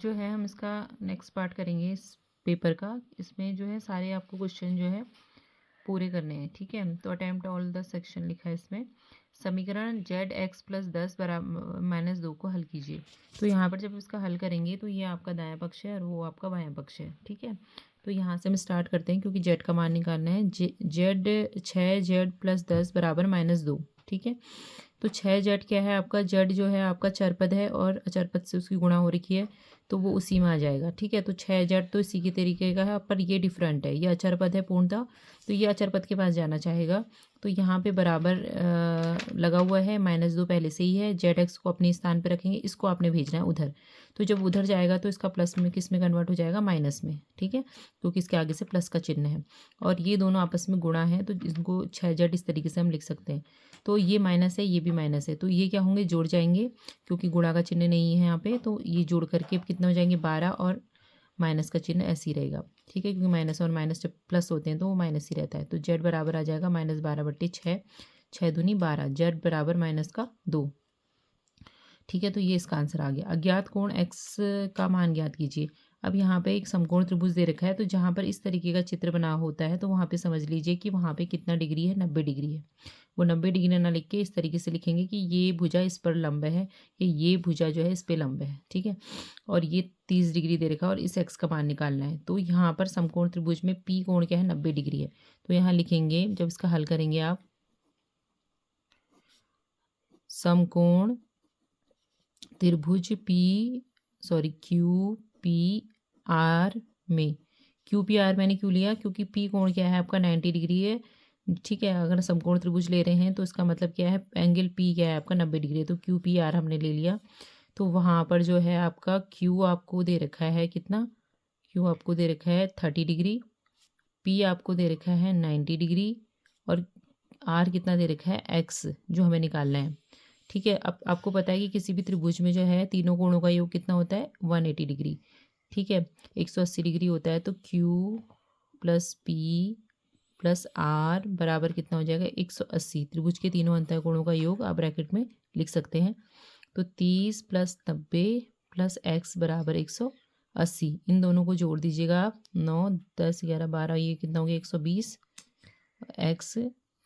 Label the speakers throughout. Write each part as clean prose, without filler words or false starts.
Speaker 1: जो है हम इसका नेक्स्ट पार्ट करेंगे इस पेपर का। इसमें जो है सारे आपको क्वेश्चन जो है पूरे करने हैं, ठीक है। तो अटेम्प्ट ऑल द सेक्शन लिखा है इसमें। समीकरण जेड एक्स प्लस 10 बराबर -2 को हल कीजिए। तो यहाँ पर जब इसका हल करेंगे तो ये आपका दायां पक्ष है और वो आपका बायां पक्ष है, ठीक है। तो यहाँ से हम स्टार्ट करते हैं क्योंकि जेड का मान निकालना है। जेड 6 जेड प्लस 10 बराबर -2, ठीक है। तो 6 जेड क्या है आपका, जेड जो है आपका चरपद है और अचरपद से उसकी गुणा हो रखी है तो वो उसी में आ जाएगा, ठीक है। तो 6 जेड तो इसी के तरीके का है, पर ये डिफरेंट है, ये अचरपद है पूर्णतः, तो ये अचरपद के पास जाना चाहेगा। तो यहाँ पे बराबर लगा हुआ है, -2 पहले से ही है। जेड एक्स को अपने स्थान पे रखेंगे, इसको आपने भेजना है उधर। तो जब उधर जाएगा तो इसका प्लस में किस में कन्वर्ट हो जाएगा, माइनस में, ठीक है, क्योंकि इसके आगे से प्लस का चिन्ह है और ये दोनों आपस में गुणा है तो इनको 6 जेड इस तरीके से हम लिख सकते हैं। तो ये माइनस है, ये भी माइनस है, तो ये क्या होंगे, जोड़ जाएंगे क्योंकि गुणा का चिन्ह नहीं है यहाँ पे। तो ये जोड़ करके कितना हो जाएंगे, 12 और माइनस का चिन्ह ऐसे ही रहेगा, ठीक है, क्योंकि माइनस और माइनस जब प्लस होते हैं तो वो माइनस ही रहता है। तो जेड बराबर आ जाएगा -12/6, 6 दूनी 12, जेड बराबर -2, ठीक है। तो ये इसका आंसर आ गया। अज्ञात कोण एक्स का मान ज्ञात कीजिए। अब यहाँ पे एक समकोण त्रिभुज दे रखा है, तो जहाँ पर इस तरीके का चित्र बना होता है तो वहाँ पे समझ लीजिए कि वहाँ पे कितना डिग्री है, 90 डिग्री है। वो 90 डिग्री ना लिख के इस तरीके से लिखेंगे कि ये भुजा इस पर लंब है, ये भुजा जो है इस पे लंब है, ठीक है। और ये 30 डिग्री दे रखा है और इस एक्स का मान निकालना है। तो यहाँ पर समकोण त्रिभुज में पी कोण क्या है, 90 डिग्री है। तो यहाँ लिखेंगे, जब इसका हल करेंगे आप, समकोण त्रिभुज क्यू पी आर में, क्यू पी आर मैंने क्यों लिया, क्योंकि पी कोण क्या है आपका 90 डिग्री है, ठीक है। अगर समकोण त्रिभुज ले रहे हैं तो इसका मतलब क्या है, एंगल पी क्या है आपका 90 डिग्री है, तो क्यू पी आर हमने ले लिया। तो वहाँ पर जो है आपका क्यू आपको दे रखा है कितना, क्यू आपको दे रखा है 30 डिग्री, पी आपको दे रखा है 90 डिग्री और आर कितना दे रखा है, एक्स, जो हमें निकालना है, ठीक है। अब आपको पता है कि किसी भी त्रिभुज में जो है तीनों कोणों का योग कितना होता है, 180 डिग्री, ठीक है, 180 डिग्री होता है। तो Q plus P plus R बराबर कितना हो जाएगा, 180। त्रिभुज के तीनों अंतःकोणों का योग आप ब्रैकेट में लिख सकते हैं। तो 30 + 90 + एक्स बराबर 180। इन दोनों को जोड़ दीजिएगा आप, 9 10 11 12, ये कितना हो गया, 120, एक्स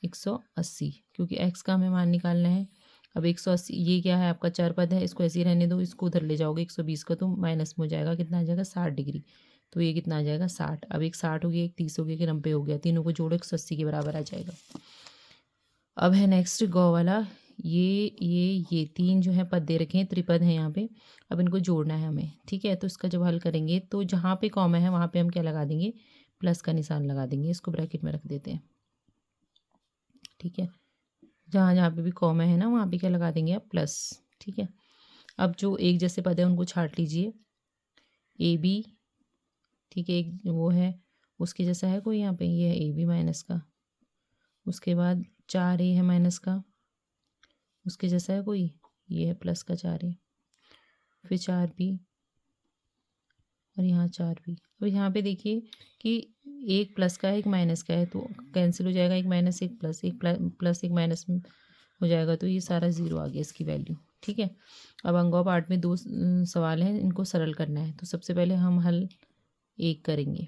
Speaker 1: 180, क्योंकि एक्स का हमें मान निकालना है। अब 180 ये क्या है आपका चार पद है, इसको ऐसे ही रहने दो, इसको उधर ले जाओगे 120 का तो माइनस में हो जाएगा, कितना आ जाएगा 60 डिग्री। तो ये कितना आ जाएगा 60। अब एक 60 हो गया, एक 30 हो गया, कि 90 हो गया, तीनों को जोड़ो 180 के बराबर आ जाएगा। अब है नेक्स्ट गौ वाला, ये तीन जो है पद दे रखे हैं, त्रिपद हैं यहाँ पे। अब इनको जोड़ना है हमें, ठीक है। तो इसका जब हल करेंगे तो जहाँ पे कॉमा है वहाँ पे हम क्या लगा देंगे, प्लस का निशान लगा देंगे, इसको ब्रैकेट में रख देते हैं, ठीक है। जहाँ जहाँ पे भी कॉमा है ना वहाँ पे क्या लगा देंगे आप, प्लस, ठीक है। अब जो एक जैसे पद है उनको छाट लीजिए, ए बी, ठीक है, एक वो है उसके जैसा है कोई यहाँ पे, ये है ए बी माइनस का, उसके बाद 4a है माइनस का, उसके जैसा है कोई, ये है प्लस का 4a, फिर 4b और यहाँ 4b। अब यहाँ पे देखिए कि एक प्लस का है एक माइनस का है, तो कैंसिल हो जाएगा, एक माइनस एक प्लस, एक प्लस एक माइनस हो जाएगा, तो ये सारा ज़ीरो आ गया इसकी वैल्यू, ठीक है। अब अंगों पार्ट में दो सवाल हैं, इनको सरल करना है। तो सबसे पहले हम हल एक करेंगे।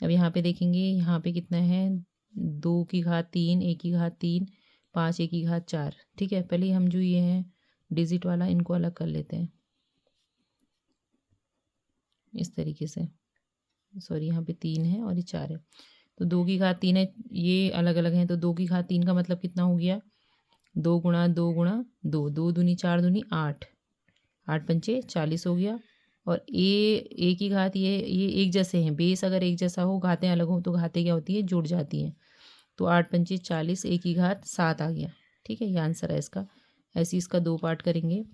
Speaker 1: अब यहाँ पे देखेंगे, यहाँ पे कितना है, 2 की घात 3, 1 की घात 3, 5 1 की घात 4, ठीक है। पहले हम जो ये हैं डिजिट वाला इनको अलग कर लेते हैं इस तरीके से, सॉरी यहाँ पे 3 है और ये 4 है, तो 2 की घात 3 है, ये अलग अलग हैं। तो 2 की घात 3 का मतलब कितना हो गया, 2 गुणा 2 गुणा 2, 2 दूनी 4 दूनी 8, 8 पंचे 40 हो गया। और ए की घात ये एक जैसे हैं, बेस अगर एक जैसा हो, घातें अलग हो तो घातें क्या होती है, जुड़ जाती हैं। तो 8 पंचे 40, ए की घात 7 आ गया, ठीक है, ये आंसर है इसका। ऐसे इसका 2 पार्ट करेंगे।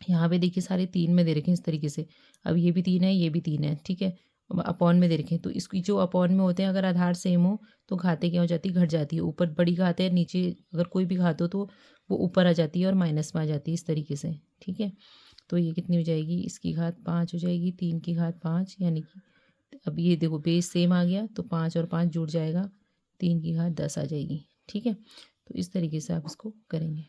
Speaker 1: यहाँ पे देखिए सारे 3 में दे रखे हैं इस तरीके से। अब ये भी 3 है, ये भी 3 है, ठीक है, अपॉन में दे रखे हैं। तो इसकी जो अपॉन में होते हैं अगर आधार सेम हो तो घातें क्या हो जाती है, घट जाती है। ऊपर बड़ी घात है, नीचे अगर कोई भी घात हो तो वो ऊपर आ जाती है और माइनस में आ जाती है इस तरीके से, ठीक है। तो ये कितनी हो जाएगी, इसकी घात 5 हो जाएगी, 3 की घात 5, यानी कि अब ये देखो बेस सेम आ गया तो 5 और 5 जुड़ जाएगा, 3 की घात 10 आ जाएगी, ठीक है। तो इस तरीके से आप इसको करेंगे।